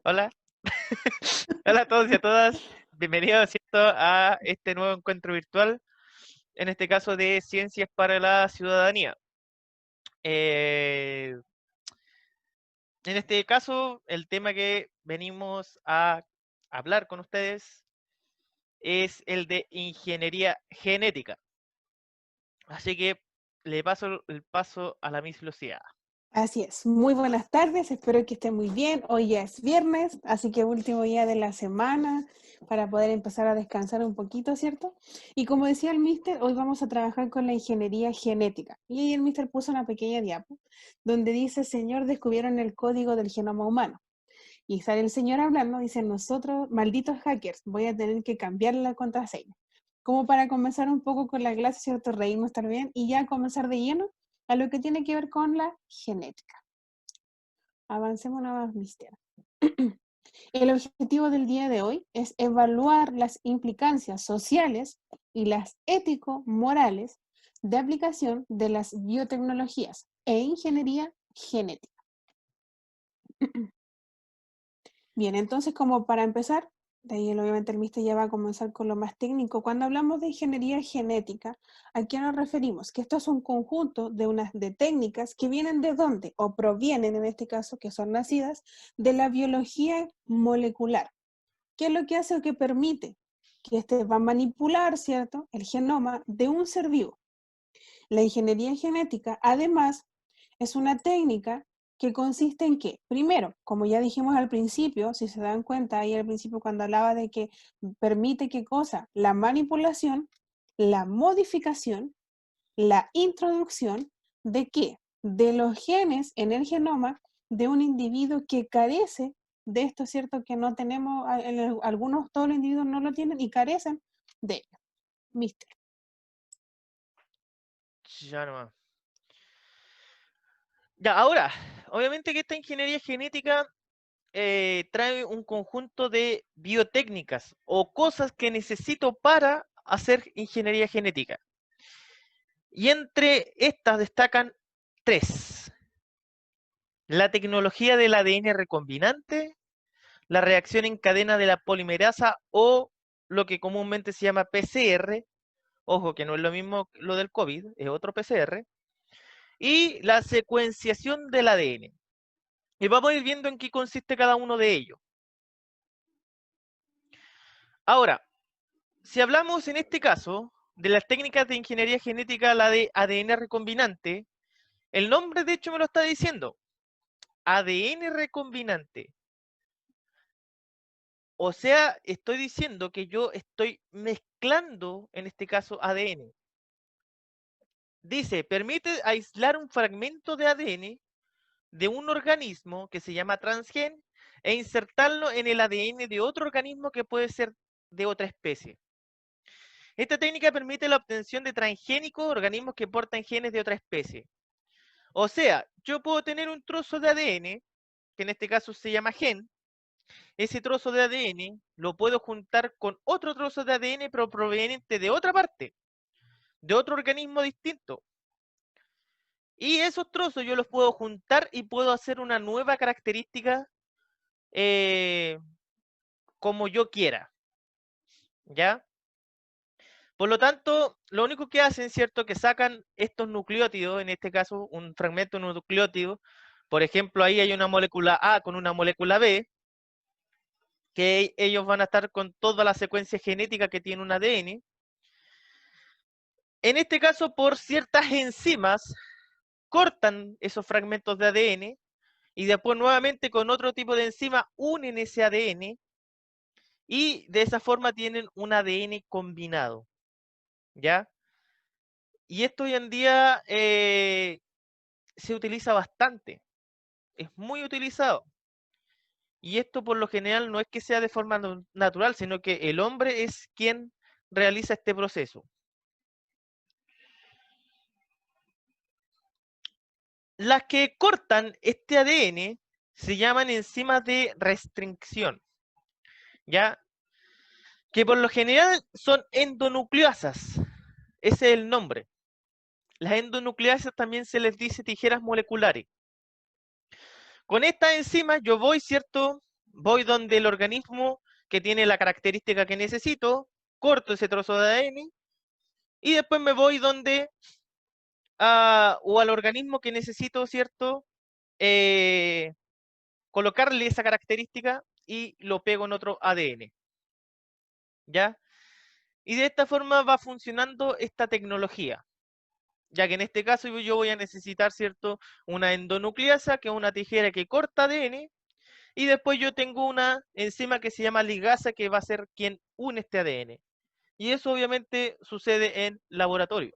Hola, hola a todos y a todas. Bienvenidos, ¿cierto?, a este nuevo encuentro virtual, en este caso de Ciencias para la Ciudadanía. Eh, en este caso, el tema que venimos a hablar con ustedes es el de ingeniería genética. Así que le paso el paso a la Miss Lucía. Así es, muy buenas tardes, espero que estén muy bien. Hoy ya es viernes, así que último día de la semana para poder empezar a descansar un poquito, ¿cierto? Y como decía el mister, hoy vamos a trabajar con la ingeniería genética. Y ahí el mister puso una pequeña diapo donde dice, señor, descubrieron el código del genoma humano. Y sale el señor hablando, dice, nosotros, malditos hackers, voy a tener que cambiar la contraseña. Como para comenzar un poco con la clase, ¿cierto? Reírnos también y ya comenzar de lleno a lo que tiene que ver con la genética. Avancemos nada más, mister. El objetivo del día de hoy es evaluar las implicancias sociales y las ético-morales de aplicación de las biotecnologías e ingeniería genética. Bien, entonces como para empezar, de ahí obviamente el mister ya va a comenzar con lo más técnico. Cuando hablamos de ingeniería genética, ¿a qué nos referimos? Que esto es un conjunto de técnicas que vienen de dónde, o provienen en este caso, que son nacidas de la biología molecular. ¿Qué es lo que hace o que permite? Que este va a manipular, ¿cierto?, el genoma de un ser vivo. La ingeniería genética, además, es una técnica que consiste en que, primero, como ya dijimos al principio, si se dan cuenta ahí al principio cuando hablaba de que permite qué cosa, la manipulación, la modificación, la introducción de qué, de los genes en el genoma de un individuo que carece de esto, ¿cierto? Que no tenemos, algunos, todos los individuos no lo tienen y carecen de ello. Mister. Ya nomás. Ya, ahora, obviamente que esta ingeniería genética trae un conjunto de biotécnicas o cosas que necesito para hacer ingeniería genética. Y entre estas destacan tres: la tecnología del ADN recombinante, la reacción en cadena de la polimerasa o lo que comúnmente se llama PCR, ojo que no es lo mismo lo del COVID, es otro PCR, y la secuenciación del ADN. Y vamos a ir viendo en qué consiste cada uno de ellos. Ahora, si hablamos en este caso de las técnicas de ingeniería genética, la de ADN recombinante, el nombre de hecho me lo está diciendo, ADN recombinante. O sea, estoy diciendo que yo estoy mezclando, en este caso, ADN. Dice, permite aislar un fragmento de ADN de un organismo que se llama transgen e insertarlo en el ADN de otro organismo que puede ser de otra especie. Esta técnica permite la obtención de transgénicos, organismos que portan genes de otra especie. O sea, yo puedo tener un trozo de ADN, que en este caso se llama gen. Ese trozo de ADN lo puedo juntar con otro trozo de ADN, pero proveniente de otra parte, de otro organismo distinto. Y esos trozos yo los puedo juntar y puedo hacer una nueva característica eh, como yo quiera. ¿Ya? Por lo tanto, lo único que hacen, ¿cierto?, que sacan estos nucleótidos, en este caso un fragmento de un nucleótido, por ejemplo, ahí hay una molécula A con una molécula B, que ellos van a estar con toda la secuencia genética que tiene un ADN. En este caso, por ciertas enzimas, cortan esos fragmentos de ADN y después nuevamente con otro tipo de enzima unen ese ADN y de esa forma tienen un ADN combinado, ¿ya? Y esto hoy en día se utiliza bastante, es muy utilizado. Y esto por lo general no es que sea de forma natural, sino que el hombre es quien realiza este proceso. Las que cortan este ADN se llaman enzimas de restricción, ¿ya? Que por lo general son endonucleasas. Ese es el nombre. Las endonucleasas también se les dice tijeras moleculares. Con estas enzimas yo voy, ¿cierto?, voy donde el organismo que tiene la característica que necesito, corto ese trozo de ADN y después me voy donde o al organismo que necesito, ¿cierto? Colocarle esa característica y lo pego en otro ADN, ¿ya? Y de esta forma va funcionando esta tecnología, ya que en este caso yo voy a necesitar, ¿cierto? Una endonucleasa, que es una tijera que corta ADN, y después yo tengo una enzima que se llama ligasa, que va a ser quien une este ADN. Y eso obviamente sucede en laboratorio,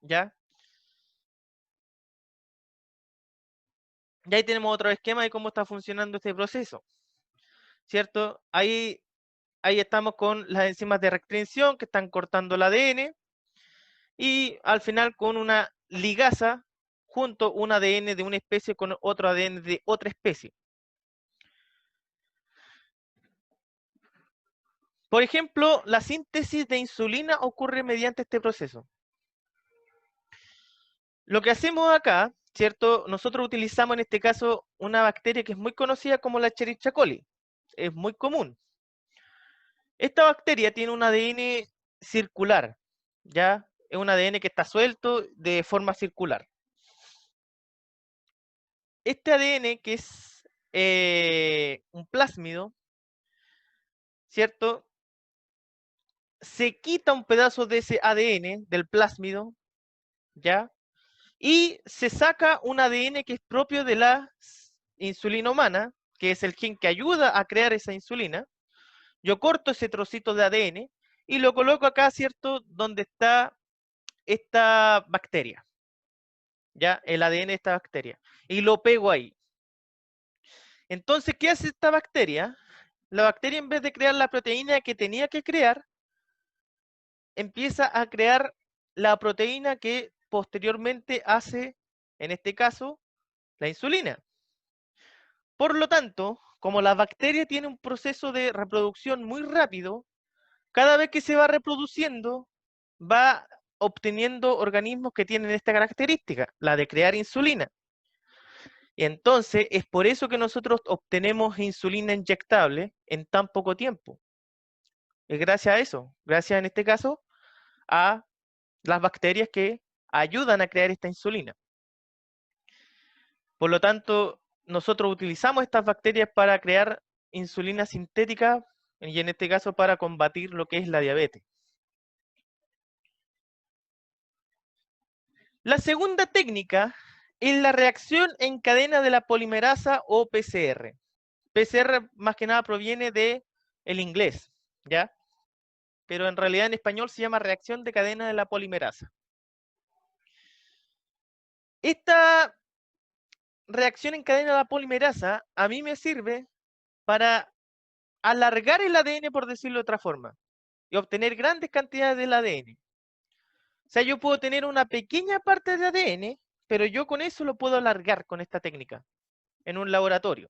¿ya? Y ahí tenemos otro esquema de cómo está funcionando este proceso, ¿cierto? Ahí estamos con las enzimas de restricción que están cortando el ADN y al final con una ligasa junto un ADN de una especie con otro ADN de otra especie. Por ejemplo, la síntesis de insulina ocurre mediante este proceso. Lo que hacemos acá, ¿cierto? Nosotros utilizamos en este caso una bacteria que es muy conocida como la Escherichia coli. Es muy común. Esta bacteria tiene un ADN circular, ¿ya? Es un ADN que está suelto de forma circular. Este ADN, que es un plásmido, ¿cierto? Se quita un pedazo de ese ADN del plásmido, ¿ya? Y se saca un ADN que es propio de la insulina humana, que es el gen que ayuda a crear esa insulina. Yo corto ese trocito de ADN y lo coloco acá, ¿cierto? Donde está esta bacteria, ¿ya? El ADN de esta bacteria. Y lo pego ahí. Entonces, ¿qué hace esta bacteria? La bacteria, en vez de crear la proteína que tenía que crear, empieza a crear la proteína que posteriormente hace, en este caso, la insulina. Por lo tanto, como la bacteria tiene un proceso de reproducción muy rápido, cada vez que se va reproduciendo, va obteniendo organismos que tienen esta característica, la de crear insulina. Y entonces es por eso que nosotros obtenemos insulina inyectable en tan poco tiempo. Es gracias a eso, gracias en este caso a las bacterias que ayudan a crear esta insulina. Por lo tanto, nosotros utilizamos estas bacterias para crear insulina sintética y en este caso para combatir lo que es la diabetes. La segunda técnica es la reacción en cadena de la polimerasa o PCR. PCR más que nada proviene de el inglés, ¿ya? Pero en realidad en español se llama reacción de cadena de la polimerasa. Esta reacción en cadena de la polimerasa a mí me sirve para alargar el ADN, por decirlo de otra forma, y obtener grandes cantidades del ADN. O sea, yo puedo tener una pequeña parte de ADN, pero yo con eso lo puedo alargar con esta técnica en un laboratorio.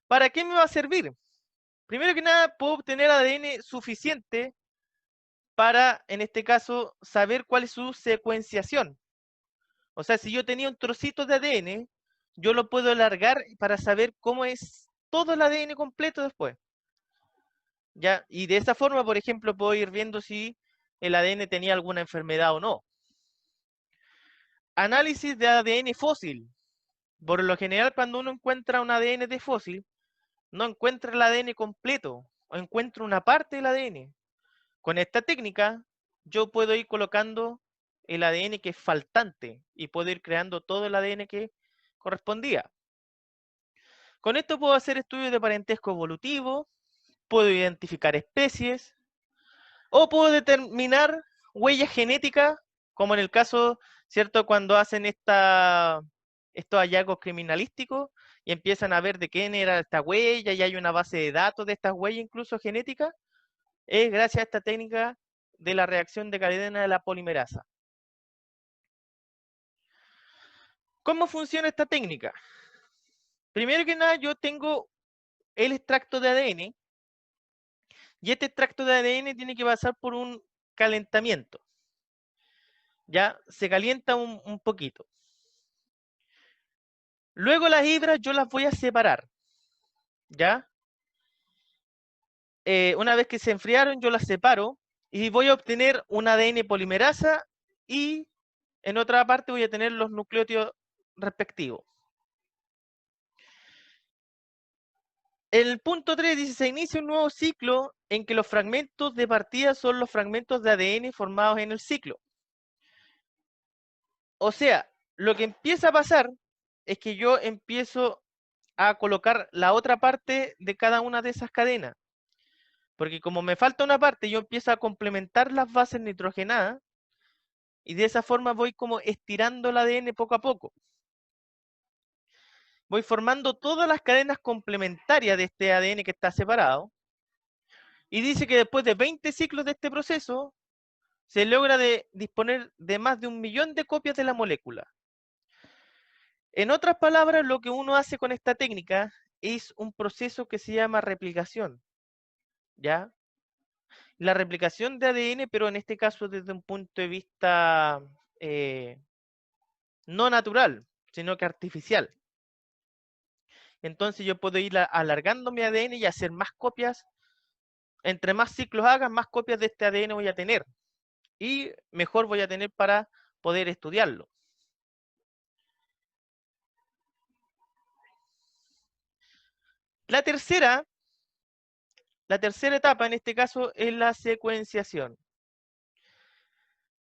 ¿Para qué me va a servir? Primero que nada, puedo obtener ADN suficiente para, en este caso, saber cuál es su secuenciación. O sea, si yo tenía un trocito de ADN, yo lo puedo alargar para saber cómo es todo el ADN completo después. ¿Ya? Y de esa forma, por ejemplo, puedo ir viendo si el ADN tenía alguna enfermedad o no. Análisis de ADN fósil. Por lo general, cuando uno encuentra un ADN de fósil, no encuentra el ADN completo, o encuentra una parte del ADN. Con esta técnica, yo puedo ir colocando el ADN que es faltante y puedo ir creando todo el ADN que correspondía. Con esto puedo hacer estudios de parentesco evolutivo, puedo identificar especies o puedo determinar huellas genéticas, como en el caso, ¿cierto?, cuando hacen estos hallazgos criminalísticos y empiezan a ver de quién era esta huella y hay una base de datos de estas huellas, incluso genéticas, es gracias a esta técnica de la reacción de cadena de la polimerasa. ¿Cómo funciona esta técnica? Primero que nada, yo tengo el extracto de ADN y este extracto de ADN tiene que pasar por un calentamiento. Ya se calienta un poquito. Luego las hebras yo las voy a separar, ¿ya? Una vez que se enfriaron, yo las separo y voy a obtener un ADN polimerasa y en otra parte voy a tener los nucleótidos respectivos. En el punto 3 dice, se inicia un nuevo ciclo en que los fragmentos de partida son los fragmentos de ADN formados en el ciclo. O sea, lo que empieza a pasar es que yo empiezo a colocar la otra parte de cada una de esas cadenas. Porque como me falta una parte, yo empiezo a complementar las bases nitrogenadas y de esa forma voy como estirando el ADN poco a poco. Voy formando todas las cadenas complementarias de este ADN que está separado. Y dice que después de 20 ciclos de este proceso, se logra disponer de más de 1.000.000 de copias de la molécula. En otras palabras, lo que uno hace con esta técnica es un proceso que se llama replicación, ¿ya? La replicación de ADN, pero en este caso desde un punto de vista no natural, sino que artificial. Entonces yo puedo ir alargando mi ADN y hacer más copias. Entre más ciclos haga, más copias de este ADN voy a tener. Y mejor voy a tener para poder estudiarlo. La tercera etapa en este caso es la secuenciación.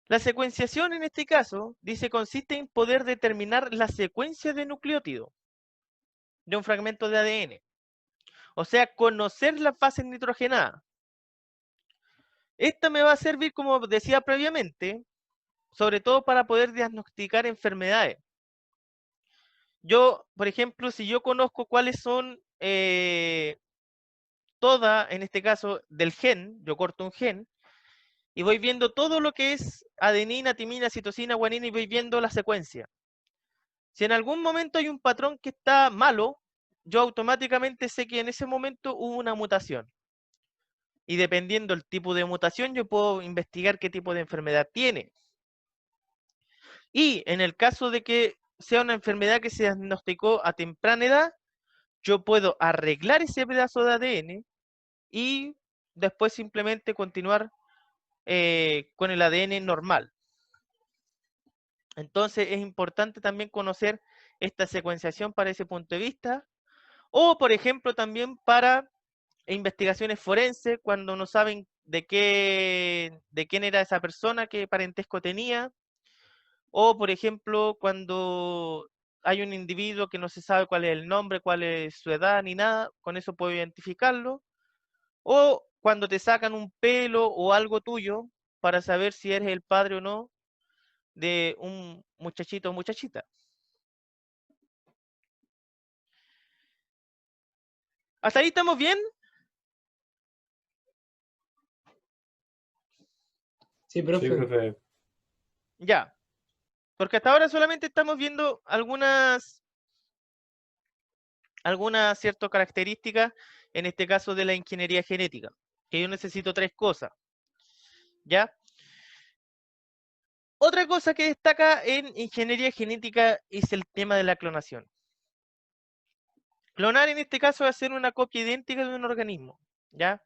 La secuenciación en este caso, dice, consiste en poder determinar la secuencia de nucleótido de un fragmento de ADN. O sea, conocer las bases nitrogenadas. Esta me va a servir, como decía previamente, sobre todo para poder diagnosticar enfermedades. Yo, por ejemplo, si yo conozco cuáles son todas, en este caso, del gen, yo corto un gen, y voy viendo todo lo que es adenina, timina, citosina, guanina, y voy viendo la secuencia. Si en algún momento hay un patrón que está malo, yo automáticamente sé que en ese momento hubo una mutación. Y dependiendo del tipo de mutación, yo puedo investigar qué tipo de enfermedad tiene. Y en el caso de que sea una enfermedad que se diagnosticó a temprana edad, yo puedo arreglar ese pedazo de ADN y después simplemente continuar con el ADN normal. Entonces es importante también conocer esta secuenciación para ese punto de vista. O, por ejemplo, también para investigaciones forenses, cuando no saben de quién era esa persona, qué parentesco tenía. O, por ejemplo, cuando hay un individuo que no se sabe cuál es el nombre, cuál es su edad, ni nada, con eso puedo identificarlo. O cuando te sacan un pelo o algo tuyo para saber si eres el padre o no de un muchachito o muchachita. ¿Hasta ahí estamos bien? Sí, Sí, profe. profe. Ya. Porque hasta ahora solamente estamos viendo algunas ciertas características, en este caso de la ingeniería genética, que yo necesito 3 cosas. ¿Ya? Otra cosa que destaca en ingeniería genética es el tema de la clonación. Clonar en este caso es hacer una copia idéntica de un organismo, ¿ya?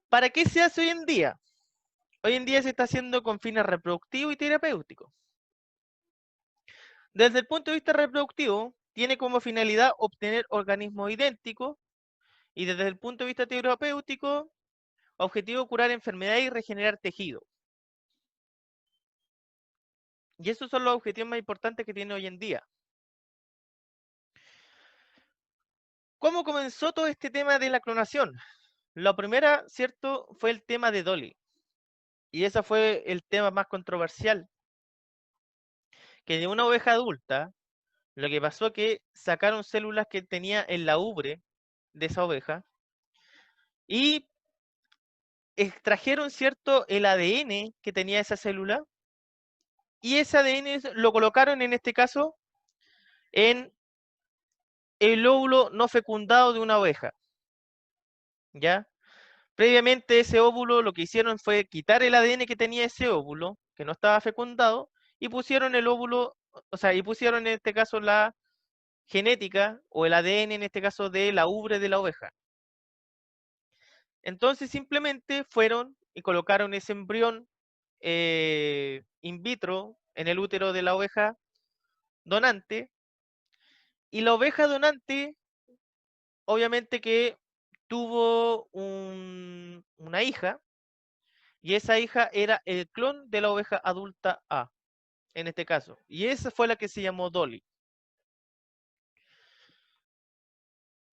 ¿Para qué se hace hoy en día? Hoy en día se está haciendo con fines reproductivos y terapéuticos. Desde el punto de vista reproductivo, tiene como finalidad obtener organismos idénticos y desde el punto de vista terapéutico, objetivo curar enfermedades y regenerar tejido. Y esos son los objetivos más importantes que tiene hoy en día. ¿Cómo comenzó todo este tema de la clonación? La primera, ¿cierto?, fue el tema de Dolly. Y ese fue el tema más controversial. Que de una oveja adulta, lo que pasó es que sacaron células que tenía en la ubre de esa oveja y extrajeron, ¿cierto?, el ADN que tenía esa célula y ese ADN lo colocaron en este caso en el óvulo no fecundado de una oveja. ¿Ya? Previamente ese óvulo lo que hicieron fue quitar el ADN que tenía ese óvulo, que no estaba fecundado, y pusieron el óvulo, o sea, y pusieron en este caso la genética o el ADN, en este caso, de la ubre de la oveja. Entonces simplemente fueron y colocaron ese embrión in vitro en el útero de la oveja donante, y la oveja donante obviamente que tuvo una hija, y esa hija era el clon de la oveja adulta A, en este caso. Y esa fue la que se llamó Dolly.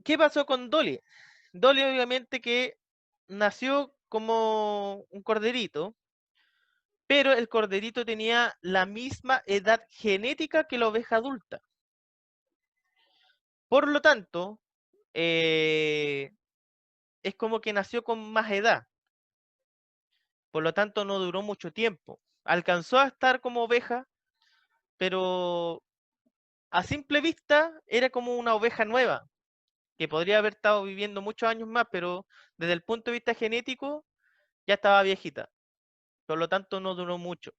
¿Qué pasó con Dolly? Dolly obviamente que nació como un corderito, pero el corderito tenía la misma edad genética que la oveja adulta. Por lo tanto, es como que nació con más edad. Por lo tanto, no duró mucho tiempo. Alcanzó a estar como oveja, pero a simple vista era como una oveja nueva, que podría haber estado viviendo muchos años más, pero desde el punto de vista genético ya estaba viejita. Por lo tanto, no duró mucho.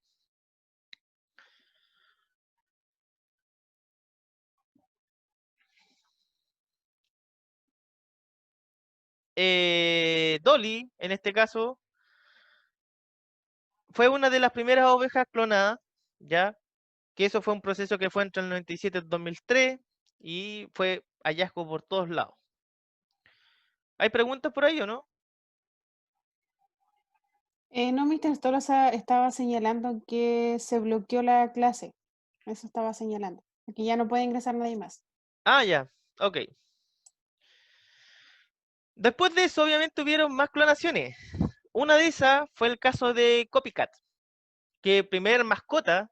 Dolly, en este caso, fue una de las primeras ovejas clonadas, ¿ya? Que eso fue un proceso que fue entre el 97 y el 2003 y fue hallazgo por todos lados. ¿Hay preguntas por ahí o no? No, Mr. Stolosa estaba señalando que se bloqueó la clase. Eso estaba señalando. Que ya no puede ingresar nadie más. Ah, ya, ok. Después de eso, obviamente, hubieron más clonaciones. Una de esas fue el caso de Copycat, que primer mascota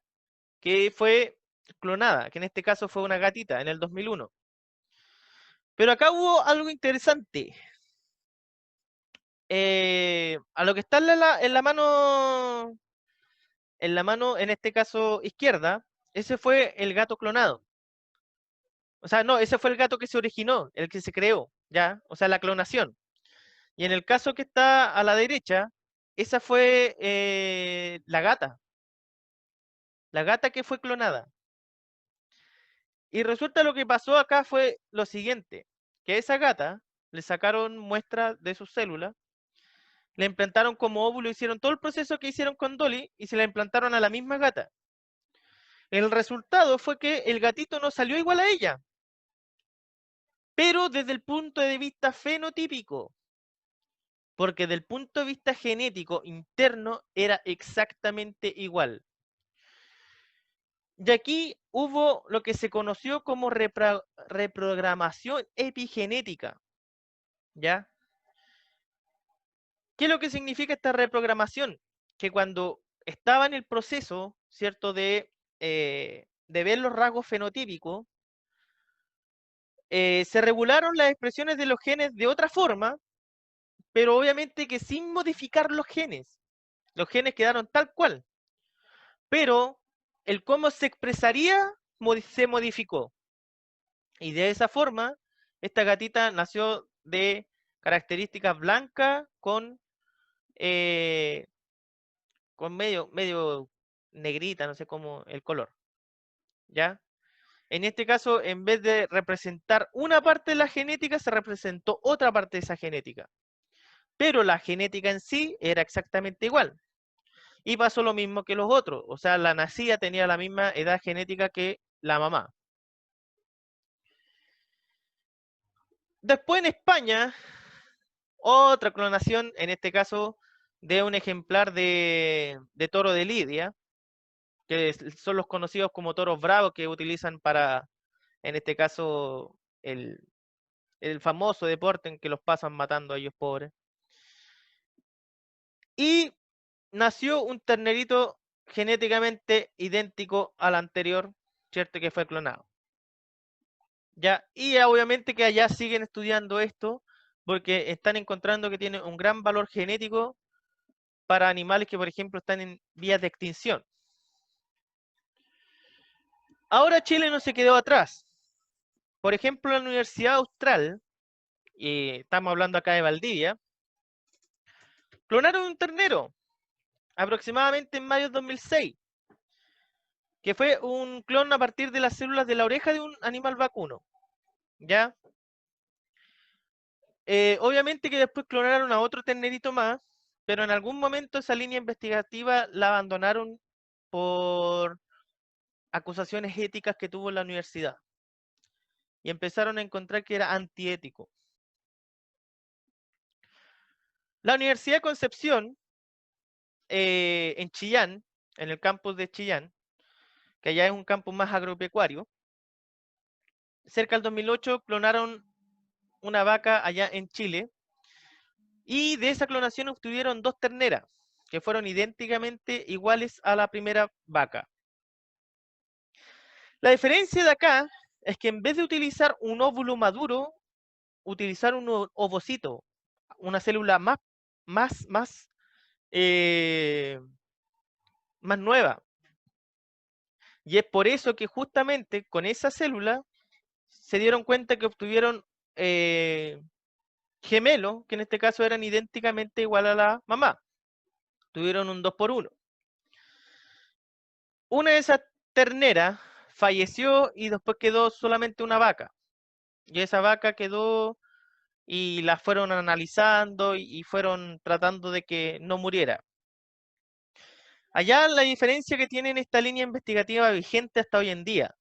que fue clonada, que en este caso fue una gatita en el 2001. Pero acá hubo algo interesante. A lo que está en la mano, en este caso izquierda, ese fue el gato clonado. O sea, no, ese fue el gato que se originó, el que se creó, ¿ya? O sea, la clonación. Y en el caso que está a la derecha, esa fue la gata que fue clonada. Y resulta lo que pasó acá fue lo siguiente, que a esa gata le sacaron muestras de sus células, la implantaron como óvulo, hicieron todo el proceso que hicieron con Dolly y se la implantaron a la misma gata. El resultado fue que el gatito no salió igual a ella, pero desde el punto de vista fenotípico, porque desde el punto de vista genético interno era exactamente igual. Y aquí hubo lo que se conoció como reprogramación epigenética, ¿ya? ¿Qué es lo que significa esta reprogramación? Que cuando estaba en el proceso, ¿cierto?, de ver los rasgos fenotípicos, se regularon las expresiones de los genes de otra forma, pero obviamente que sin modificar los genes. Los genes quedaron tal cual, pero el cómo se expresaría se modificó. Y de esa forma, esta gatita nació de características blancas eh, con medio negrita, no sé cómo el color, ¿ya? En este caso, en vez de representar una parte de la genética, se representó otra parte de esa genética. Pero la genética en sí era exactamente igual. Y pasó lo mismo que los otros, o sea, la nacida tenía la misma edad genética que la mamá. Después en España, otra clonación, en este caso de un ejemplar de toro de Lidia, que son los conocidos como toros bravos que utilizan para, en este caso, el famoso deporte en que los pasan matando a ellos pobres. Y nació un ternerito genéticamente idéntico al anterior, ¿cierto? Que fue clonado. Ya, y obviamente que allá siguen estudiando esto porque están encontrando que tiene un gran valor genético para animales que, por ejemplo, están en vías de extinción. Ahora Chile no se quedó atrás. Por ejemplo, la Universidad Austral, y estamos hablando acá de Valdivia, clonaron un ternero aproximadamente en mayo de 2006, que fue un clon a partir de las células de la oreja de un animal vacuno. ¿Ya? Obviamente que después clonaron a otro ternerito más, pero en algún momento esa línea investigativa la abandonaron por acusaciones éticas que tuvo la universidad y empezaron a encontrar que era antiético. La Universidad de Concepción, en Chillán, en el campus de Chillán, que allá es un campus más agropecuario, cerca del 2008 clonaron una vaca allá en Chile y de esa clonación obtuvieron dos terneras que fueron idénticamente iguales a la primera vaca. La diferencia de acá es que en vez de utilizar un óvulo maduro, utilizaron un ovocito, una célula más, más, eh, más nueva. Y es por eso que justamente con esa célula se dieron cuenta que obtuvieron gemelos, que en este caso eran idénticamente igual a la mamá. Tuvieron un 2 por 1. Una de esas terneras falleció y después quedó solamente una vaca. Y esa vaca quedó y la fueron analizando y fueron tratando de que no muriera. Allá la diferencia que tienen esta línea investigativa vigente hasta hoy en día.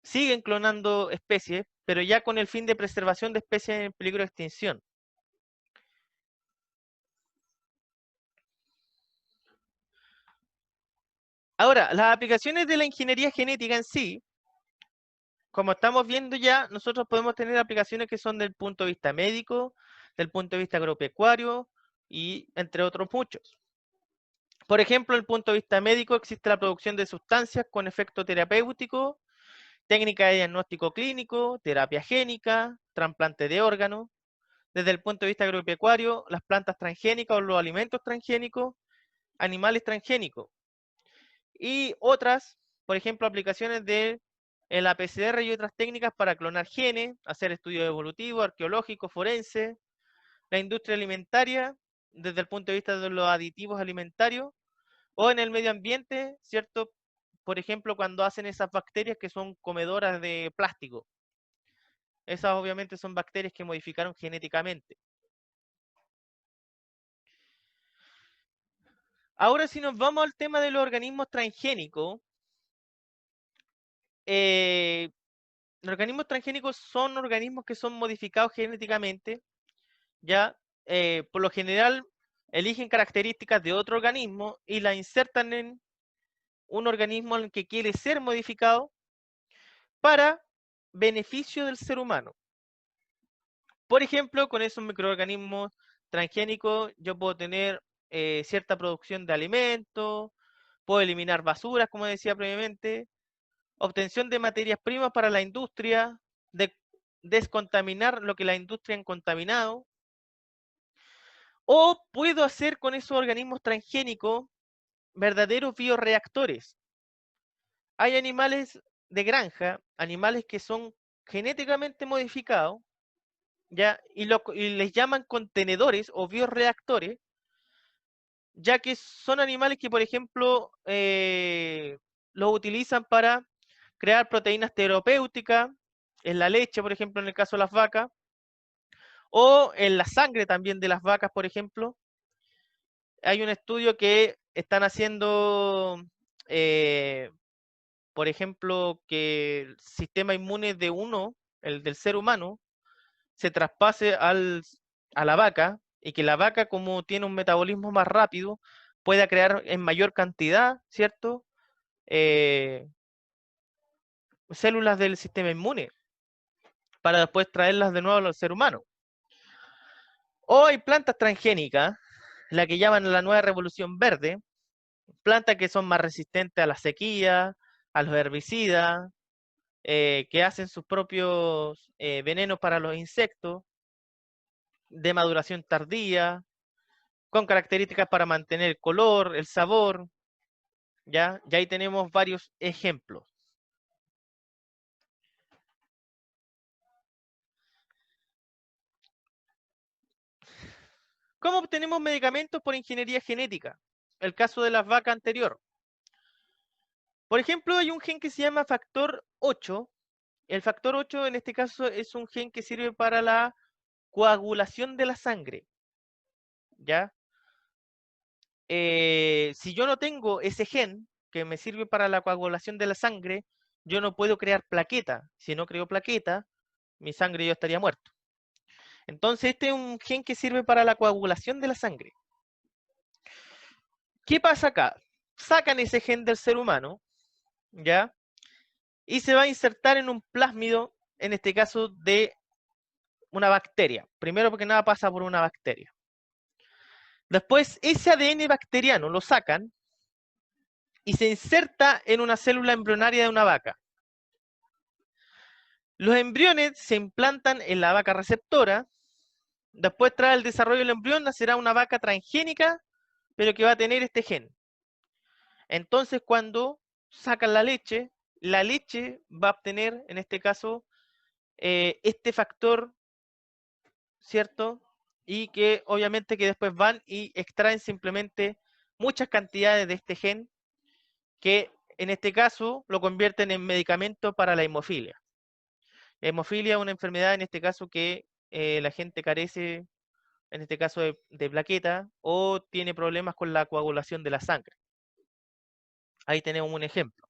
Siguen clonando especies, pero ya con el fin de preservación de especies en peligro de extinción. Ahora, las aplicaciones de la ingeniería genética en sí, como estamos viendo ya, nosotros podemos tener aplicaciones que son del punto de vista médico, del punto de vista agropecuario y entre otros muchos. Por ejemplo, desde el punto de vista médico existe la producción de sustancias con efecto terapéutico, técnica de diagnóstico clínico, terapia génica, trasplante de órganos. Desde el punto de vista agropecuario, las plantas transgénicas o los alimentos transgénicos, animales transgénicos. Y otras, por ejemplo, aplicaciones de la PCR y otras técnicas para clonar genes, hacer estudios evolutivos, arqueológicos, forenses, la industria alimentaria, desde el punto de vista de los aditivos alimentarios, o en el medio ambiente, ¿cierto? Por ejemplo, cuando hacen esas bacterias que son comedoras de plástico. Esas obviamente son bacterias que modificaron genéticamente. Ahora si nos vamos al tema de los organismos transgénicos, los organismos transgénicos son organismos que son modificados genéticamente, ya por lo general eligen características de otro organismo y la insertan en un organismo en el que quiere ser modificado para beneficio del ser humano. Por ejemplo, con esos microorganismos transgénicos yo puedo tener cierta producción de alimentos, puedo eliminar basuras, como decía previamente, obtención de materias primas para la industria, de descontaminar lo que la industria ha contaminado, o puedo hacer con esos organismos transgénicos verdaderos bioreactores. Hay animales de granja, animales que son genéticamente modificados, ¿ya? Y les llaman contenedores o bioreactores, ya que son animales que, por ejemplo, los utilizan para crear proteínas terapéuticas, en la leche, por ejemplo, en el caso de las vacas, o en la sangre también de las vacas, por ejemplo. Hay un estudio que están haciendo, eh, por ejemplo, que el sistema inmune de uno, el del ser humano, se traspase a la vaca y que la vaca, como tiene un metabolismo más rápido, pueda crear en mayor cantidad, ¿cierto? Células del sistema inmune para después traerlas de nuevo al ser humano. O hay plantas transgénicas, la que llaman la nueva revolución verde, plantas que son más resistentes a la sequía, a los herbicidas, que hacen sus propios venenos para los insectos, de maduración tardía, con características para mantener el color, el sabor, ¿ya? Y ahí tenemos varios ejemplos. ¿Cómo obtenemos medicamentos por ingeniería genética? El caso de las vacas anterior. Por ejemplo, hay un gen que se llama factor 8, El factor 8 en este caso es un gen que sirve para la coagulación de la sangre, ¿ya? Si yo no tengo ese gen que me sirve para la coagulación de la sangre, yo no puedo crear plaqueta. Si no creo plaqueta, mi sangre yo estaría muerto. Entonces este es un gen que sirve para la coagulación de la sangre. ¿Qué pasa acá? Sacan ese gen del ser humano, ¿ya? Y se va a insertar en un plásmido, en este caso de una bacteria. Primero porque nada pasa por una bacteria. Después ese ADN bacteriano lo sacan y se inserta en una célula embrionaria de una vaca. Los embriones se implantan en la vaca receptora. Después, tras el desarrollo del embrión, nacerá una vaca transgénica, pero que va a tener este gen. Entonces, cuando sacan la leche va a obtener, en este caso, este factor, ¿cierto? Y que obviamente que después van y extraen simplemente muchas cantidades de este gen que en este caso lo convierten en medicamento para la hemofilia. Hemofilia es una enfermedad en este caso que la gente carece, en este caso de plaqueta, o tiene problemas con la coagulación de la sangre. Ahí tenemos un ejemplo.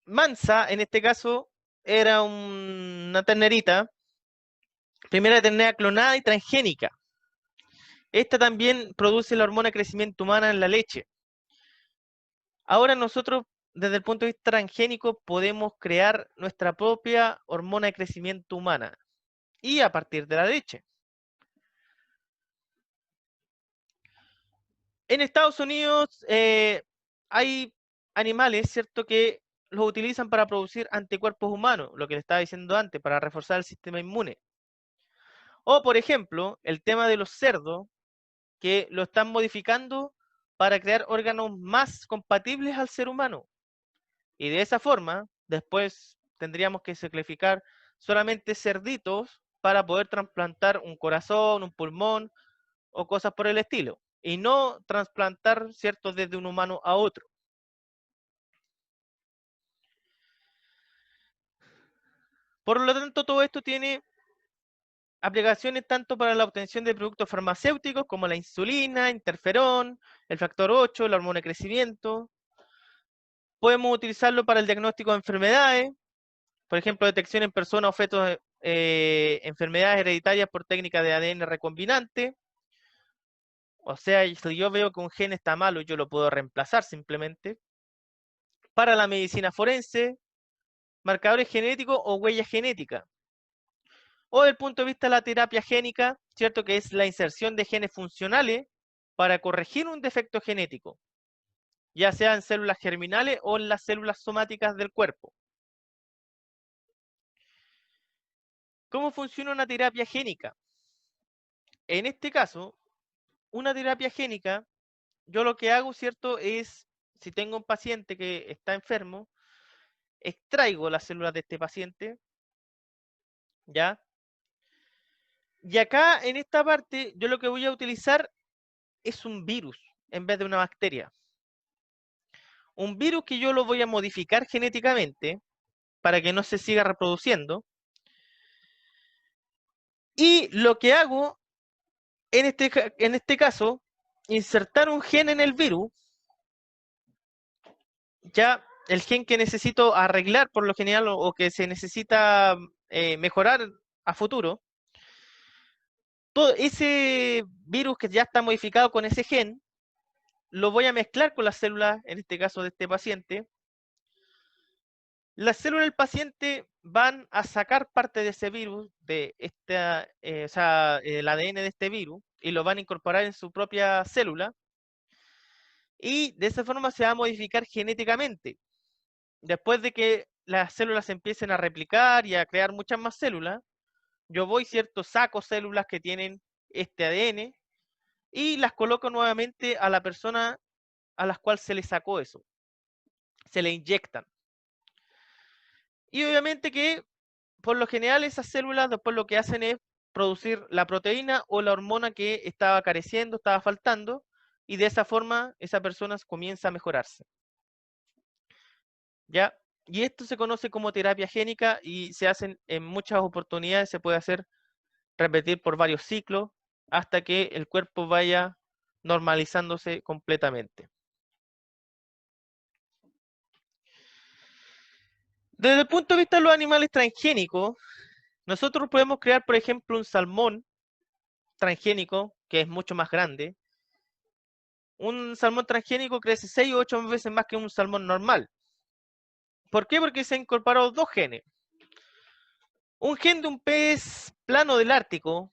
Mansa, en este caso, era una ternerita, primera ternera clonada y transgénica. Esta también produce la hormona de crecimiento humana en la leche. Ahora nosotros, desde el punto de vista transgénico, podemos crear nuestra propia hormona de crecimiento humana y a partir de la leche. En Estados Unidos hay animales, ¿cierto?, que los utilizan para producir anticuerpos humanos, lo que le estaba diciendo antes, para reforzar el sistema inmune. O, por ejemplo, el tema de los cerdos, que lo están modificando para crear órganos más compatibles al ser humano. Y de esa forma, después tendríamos que sacrificar solamente cerditos para poder trasplantar un corazón, un pulmón o cosas por el estilo. Y no trasplantar, ¿cierto?, desde un humano a otro. Por lo tanto, todo esto tiene aplicaciones tanto para la obtención de productos farmacéuticos como la insulina, interferón, el factor 8, la hormona de crecimiento. Podemos utilizarlo para el diagnóstico de enfermedades, por ejemplo, detección en personas o fetos de enfermedades hereditarias por técnica de ADN recombinante. O sea, si yo veo que un gen está malo, yo lo puedo reemplazar simplemente. Para la medicina forense, marcadores genéticos o huella genética. O desde el punto de vista de la terapia génica, ¿cierto?, que es la inserción de genes funcionales para corregir un defecto genético, ya sea en células germinales o en las células somáticas del cuerpo. ¿Cómo funciona una terapia génica? En este caso, una terapia génica, yo lo que hago, ¿cierto?, es, si tengo un paciente que está enfermo, extraigo las células de este paciente, ¿ya? Y acá, en esta parte, yo lo que voy a utilizar es un virus en vez de una bacteria. Un virus que yo lo voy a modificar genéticamente para que no se siga reproduciendo. Y lo que hago, en este caso, insertar un gen en el virus, ya el gen que necesito arreglar por lo general o que se necesita mejorar a futuro. Todo ese virus que ya está modificado con ese gen, lo voy a mezclar con las células, en este caso de este paciente. Las células del paciente van a sacar parte de ese virus, de esta, o sea, el ADN de este virus, y lo van a incorporar en su propia célula. Y de esa forma se va a modificar genéticamente. Después de que las células empiecen a replicar y a crear muchas más células, yo voy, ¿cierto?, saco células que tienen este ADN y las coloco nuevamente a la persona a la cual se le sacó eso. Se le inyectan. Y obviamente que, por lo general, esas células después lo que hacen es producir la proteína o la hormona que estaba careciendo, estaba faltando, y de esa forma esa persona comienza a mejorarse. ¿ya? Y esto se conoce como terapia génica y se hacen en muchas oportunidades, se puede hacer repetir por varios ciclos hasta que el cuerpo vaya normalizándose completamente. Desde el punto de vista de los animales transgénicos, nosotros podemos crear, por ejemplo, un salmón transgénico que es mucho más grande. Un salmón transgénico crece 6 o 8 veces más que un salmón normal. ¿Por qué? Porque se han incorporado dos genes. Un gen de un pez plano del Ártico,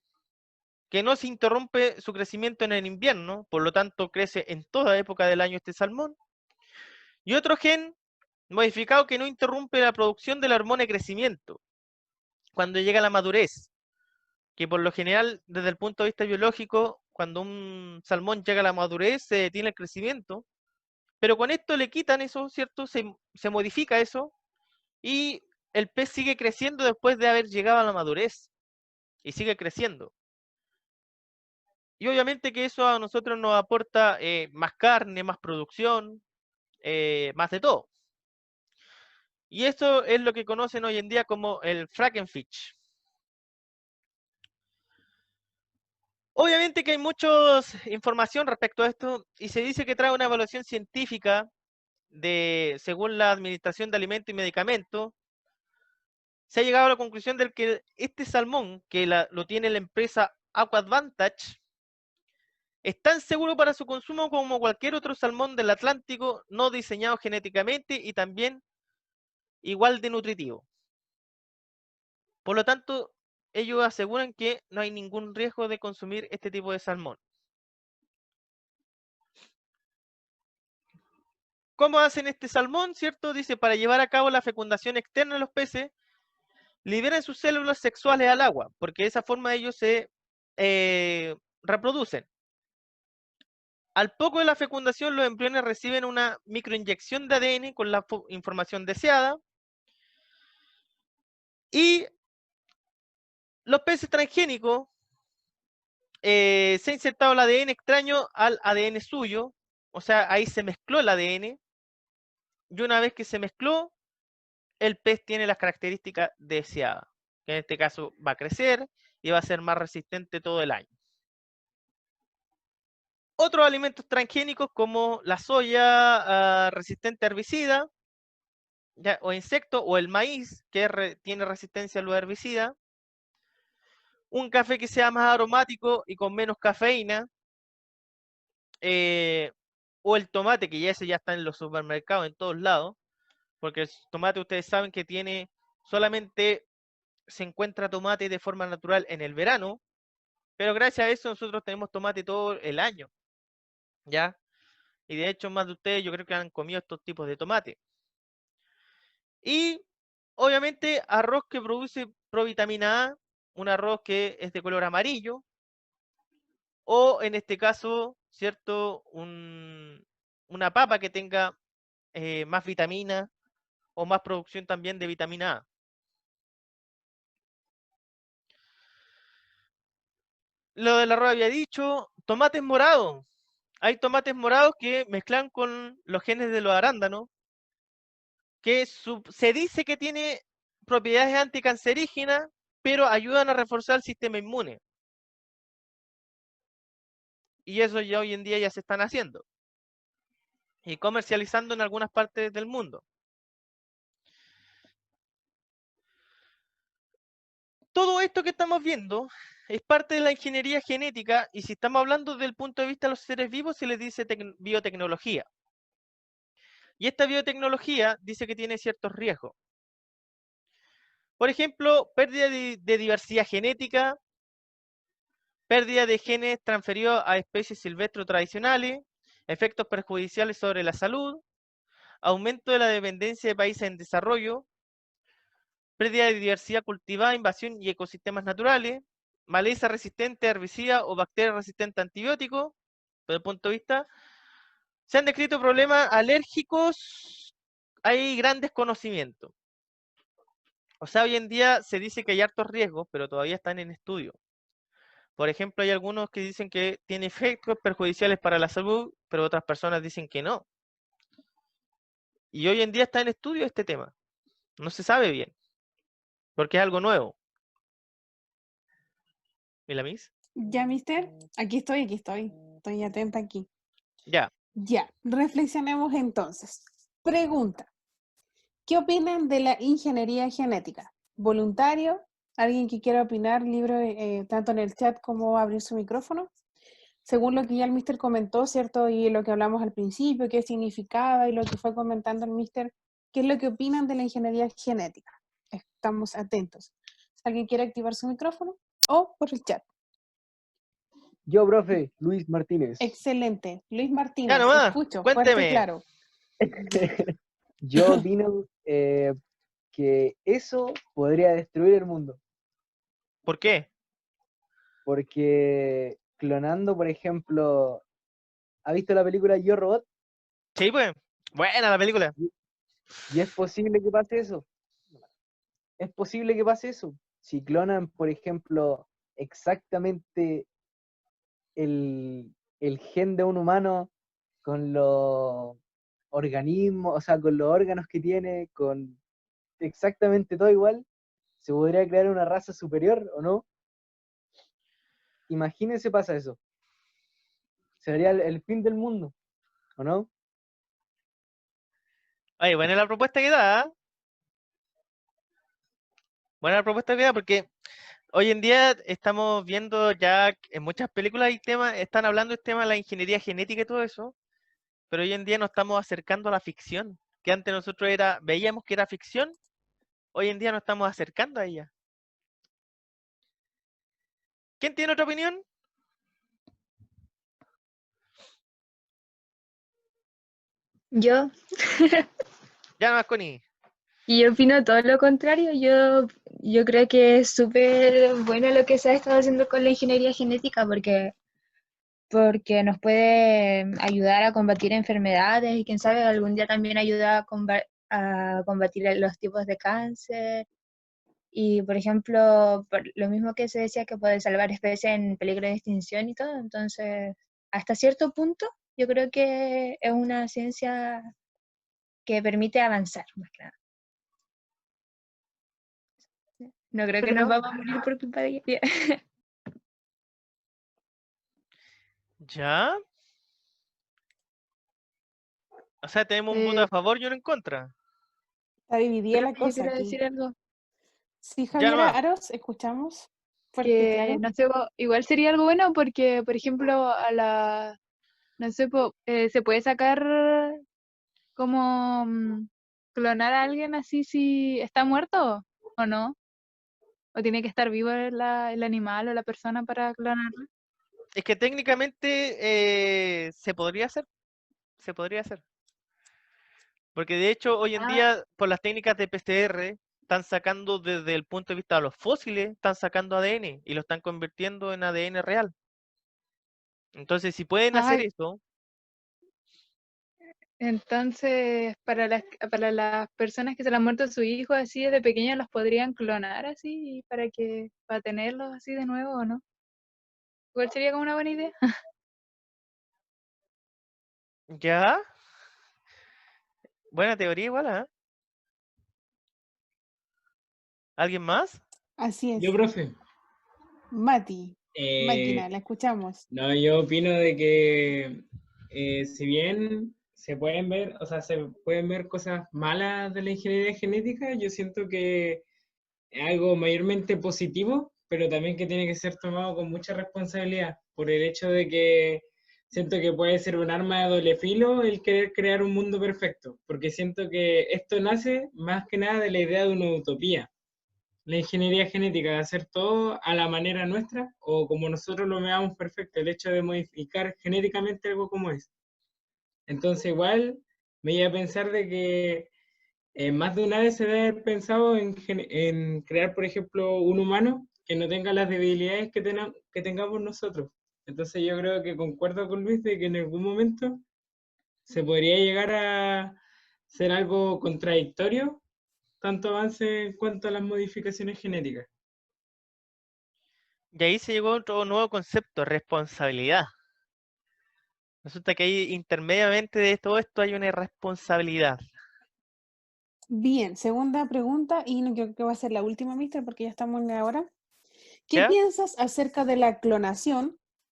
que no se interrumpe su crecimiento en el invierno, por lo tanto crece en toda época del año este salmón. Y otro gen modificado que no interrumpe la producción de la hormona de crecimiento cuando llega a la madurez, que por lo general, desde el punto de vista biológico, cuando un salmón llega a la madurez, se detiene el crecimiento, pero con esto le quitan eso, ¿cierto? Se modifica eso y el pez sigue creciendo después de haber llegado a la madurez y sigue creciendo. Y obviamente que eso a nosotros nos aporta más carne, más producción, más de todo. Y esto es lo que conocen hoy en día como el Frankenfish. Obviamente que hay mucha información respecto a esto y se dice que trae una evaluación científica según la Administración de Alimentos y Medicamentos. Se ha llegado a la conclusión de que este salmón, que lo tiene la empresa Aqua Advantage, es tan seguro para su consumo como cualquier otro salmón del Atlántico no diseñado genéticamente y también igual de nutritivo. Por lo tanto, ellos aseguran que no hay ningún riesgo de consumir este tipo de salmón. ¿Cómo hacen este salmón? ¿Cierto? Dice, para llevar a cabo la fecundación externa de los peces, liberan sus células sexuales al agua, porque de esa forma ellos se reproducen. Al poco de la fecundación, los embriones reciben una microinyección de ADN con la información deseada y los peces transgénicos se ha insertado el ADN extraño al ADN suyo, o sea, ahí se mezcló el ADN y una vez que se mezcló, el pez tiene las características deseadas, que en este caso va a crecer y va a ser más resistente todo el año. Otros alimentos transgénicos como la soya resistente a herbicida o insectos o el maíz que tiene resistencia a los herbicidas, un café que sea más aromático y con menos cafeína, o el tomate que ya ese ya está en los supermercados en todos lados, porque el tomate ustedes saben que solamente se encuentra tomate de forma natural en el verano, pero gracias a eso nosotros tenemos tomate todo el año, ¿ya? Y de hecho más de ustedes yo creo que han comido estos tipos de tomate. Y obviamente arroz que produce provitamina A, un arroz que es de color amarillo, o en este caso, ¿cierto? Una papa que tenga más vitamina o más producción también de vitamina A. Lo del arroz había dicho, tomates morados. Hay tomates morados que mezclan con los genes de los arándanos, que se dice que tiene propiedades anticancerígenas, pero ayudan a reforzar el sistema inmune. Y eso ya hoy en día ya se están haciendo y comercializando en algunas partes del mundo. Todo esto que estamos viendo es parte de la ingeniería genética y si estamos hablando desde el punto de vista de los seres vivos se les dice biotecnología. Y esta biotecnología dice que tiene ciertos riesgos. Por ejemplo, pérdida de diversidad genética, pérdida de genes transferidos a especies silvestres tradicionales, efectos perjudiciales sobre la salud, aumento de la dependencia de países en desarrollo, pérdida de diversidad cultivada, invasión y ecosistemas naturales, maleza resistente a herbicidas o bacterias resistentes a antibióticos. Desde el punto de vista, se han descrito problemas alérgicos, hay gran desconocimiento. O sea, hoy en día se dice que hay hartos riesgos, pero todavía están en estudio. Por ejemplo, hay algunos que dicen que tiene efectos perjudiciales para la salud, pero otras personas dicen que no. Y hoy en día está en estudio este tema. No se sabe bien, porque es algo nuevo. ¿Y la Miss? Ya, mister, aquí estoy, aquí estoy. Estoy atenta aquí. Ya. Ya, reflexionemos entonces. Pregunta, ¿qué opinan de la ingeniería genética? ¿Voluntario? ¿Alguien que quiera opinar libre, tanto en el chat como abrir su micrófono? Según lo que ya el mister comentó, ¿cierto? Y lo que hablamos al principio, qué significaba y lo que fue comentando el mister, ¿qué es lo que opinan de la ingeniería genética? Estamos atentos. ¿Alguien quiere activar su micrófono? O por el chat. Yo, profe, Luis Martínez. Excelente. Luis Ya Martínez, nomás, escucho, fuerte y cuénteme. claro. Yo opino que eso podría destruir el mundo, ¿Por qué? porque clonando, por ejemplo, ¿ha visto la película Yo Robot? Sí, pues. Buena la película. Y es posible que pase eso. Es posible que pase eso. Si clonan, por ejemplo, exactamente el gen de un humano con los organismos, o sea, con los órganos que tiene, con exactamente todo igual, ¿se podría crear una raza superior o no? Imagínense pasa eso. Sería el fin del mundo, ¿o no? Oye, buena la propuesta que da, ¿ah? Buena la propuesta que da, porque hoy en día estamos viendo ya en muchas películas y temas, están hablando del tema de la ingeniería genética y todo eso, pero hoy en día nos estamos acercando a la ficción, que antes nosotros veíamos que era ficción, hoy en día nos estamos acercando a ella. ¿Quién tiene otra opinión? Yo, Ya nomás, Connie. y yo opino todo lo contrario. Yo creo que es súper bueno lo que se ha estado haciendo con la ingeniería genética porque nos puede ayudar a combatir enfermedades y quién sabe, algún día también ayuda a combatir los tipos de cáncer. Y, por ejemplo, por lo mismo que se decía que puede salvar especies en peligro de extinción y todo, entonces, hasta cierto punto, yo creo que es una ciencia que permite avanzar, más que nada. No creo que nos Pero, vamos a morir por culpa de ella. ¿ya? O sea, tenemos un voto a favor y uno en contra. Está dividida la Profe, yo cosa quiero aquí. decir algo, Sí, Ya Javiera nomás. Aros, escuchamos. Fuerte y que claro. no sé, igual sería algo bueno porque, por ejemplo, no sé, se puede sacar como clonar a alguien así si está muerto o no, o tiene que estar vivo el animal o la persona para clonarlo. Es que técnicamente se podría hacer, se podría hacer. Porque de hecho hoy en Ah, día, por las técnicas de PCR, están sacando desde el punto de vista de los fósiles, están sacando ADN y lo están convirtiendo en ADN real. Entonces, si pueden hacer ay, eso, entonces para las personas que se le ha muerto su hijo así desde pequeños los podrían clonar así para tenerlos así de nuevo o no. Igual sería como una buena idea. ya, buena teoría igual, ¿ah? ¿Alguien más? Así Yo, es. profe, Mati, eh, máquina, la escuchamos. no, yo opino de que si bien se pueden ver, o sea, se pueden ver cosas malas de la ingeniería genética, yo siento que es algo mayormente positivo, pero también que tiene que ser tomado con mucha responsabilidad, por el hecho de que siento que puede ser un arma de doble filo el querer crear un mundo perfecto, porque siento que esto nace más que nada de la idea de una utopía. La ingeniería genética, de hacer todo a la manera nuestra o como nosotros lo veamos perfecto, el hecho de modificar genéticamente algo como es. Entonces igual me iba a pensar de que más de una vez se debe haber pensado en crear, por ejemplo, un humano que no tenga las debilidades que tengamos nosotros. Entonces yo creo que concuerdo con Luis de que en algún momento se podría llegar a ser algo contradictorio, tanto avance en cuanto a las modificaciones genéticas. Y ahí se llegó a otro nuevo concepto, responsabilidad. Resulta que ahí intermediamente de todo esto hay una responsabilidad. Bien, segunda pregunta, y no creo que va a ser la última, mister, porque ya estamos en la hora. ¿Qué ¿Ya? piensas acerca de la clonación?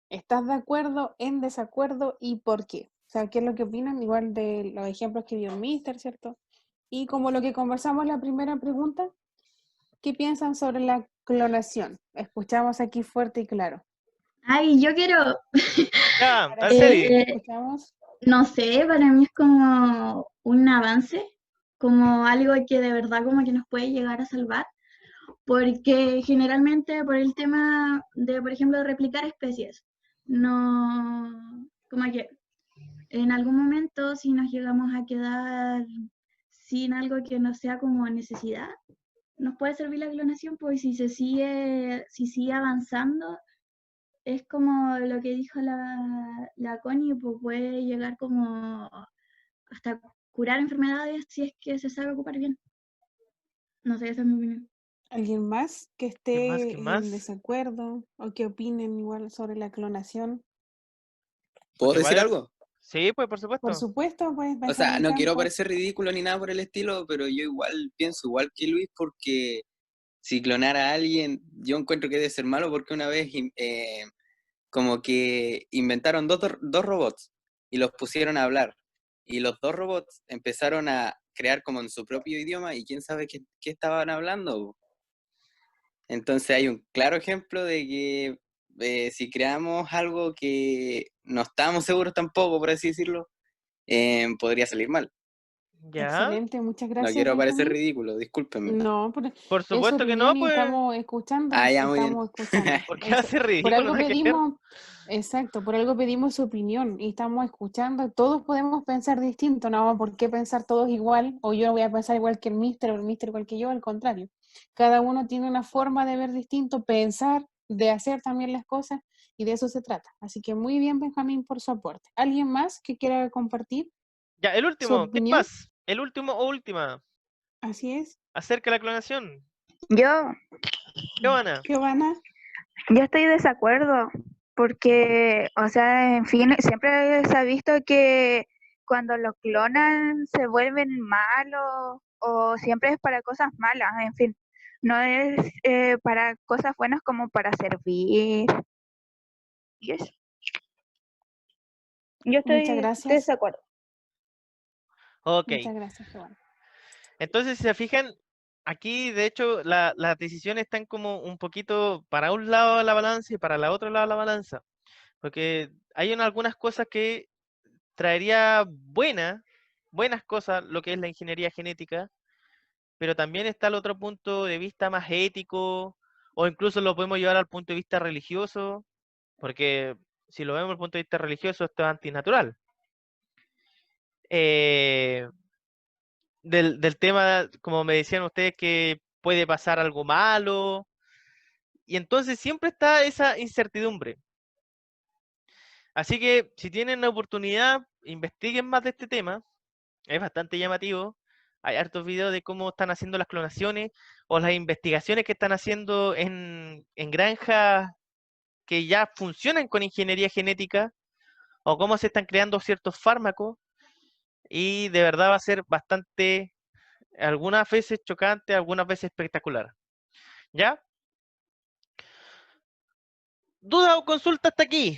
¿Estás de acuerdo, en desacuerdo y por qué? O sea, ¿qué es lo que opinan? Igual de los ejemplos que dio el mister, ¿cierto? Y como lo que conversamos en la primera pregunta, ¿qué piensan sobre la clonación? Escuchamos aquí fuerte y claro. Ay, yo quiero, Ya, Araceli, Araceli. te eh, escuchamos. no sé, para mí es como un avance, como algo que de verdad como que nos puede llegar a salvar, porque generalmente por el tema de, por ejemplo, replicar especies, no, como que en algún momento si nos llegamos a quedar sin algo que no sea como necesidad, nos puede servir la clonación, pues si sigue avanzando, es como lo que dijo la Connie, pues puede llegar como hasta curar enfermedades si es que se sabe ocupar bien. No sé, esa es mi opinión. ¿Alguien más que ¿Qué más? esté ¿Qué en más? desacuerdo o que opinen igual sobre la clonación? ¿Puedo Porque igual decir algo? Sí, pues por Por supuesto. supuesto, pues O sea, Benjamín no quiero Campos. parecer ridículo ni nada por el estilo, pero yo igual pienso igual que Luis porque si clonar a alguien, yo encuentro que debe ser malo porque una vez como que inventaron dos robots y los pusieron a hablar. Y los dos robots empezaron a crear como en su propio idioma y quién sabe qué estaban hablando. Entonces hay un claro ejemplo de que si creamos algo que no estamos seguros tampoco, por así decirlo, podría salir mal. Ya. Excelente, muchas No gracias, quiero parecer Benjamín. ridículo, discúlpenme. No, Por es su supuesto que no, opinión y pues. estamos escuchando, Ah, ya, muy bien. estamos escuchando. ¿Por qué va a ser Por ridículo? algo Nada que ver. pedimos, exacto, por algo pedimos su opinión y estamos escuchando. Todos podemos pensar distinto, no, ¿por qué pensar todos igual? O yo voy a pensar igual que el mister o el mister igual que yo, al contrario. Cada uno tiene una forma de ver distinto, pensar, de hacer también las cosas y de eso se trata. Así que muy bien, Benjamín, por su aporte. ¿Alguien más que quiera compartir Ya, el su último. ¿Qué opinión? más? El último o última. Así es. Acerca de la clonación. Yo, Giovanna. Giovanna. yo estoy de desacuerdo porque, o sea, en fin, siempre se ha visto que cuando lo clonan se vuelven malos o siempre es para cosas malas, en fin, no es para cosas buenas como para servir y eso. Yo Muchas estoy de gracias. desacuerdo. Ok. Muchas gracias, Giovanna. Entonces, si se fijan, aquí de hecho las decisiones están como un poquito para un lado de la balanza y para el otro lado de la balanza. Porque hay algunas cosas que traería buenas cosas lo que es la ingeniería genética, pero también está el otro punto de vista más ético, o incluso lo podemos llevar al punto de vista religioso, porque si lo vemos desde el punto de vista religioso, esto es antinatural. Eh, del tema, como me decían ustedes, que puede pasar algo malo, y entonces siempre está esa incertidumbre. Así que si tienen la oportunidad, investiguen más de este tema, es bastante llamativo. Hay hartos videos de cómo están haciendo las clonaciones o las investigaciones que están haciendo en granjas que ya funcionan con ingeniería genética o cómo se están creando ciertos fármacos y de verdad va a ser bastante, algunas veces chocante, algunas veces espectacular. ¿Ya? ¿Duda o consulta hasta aquí?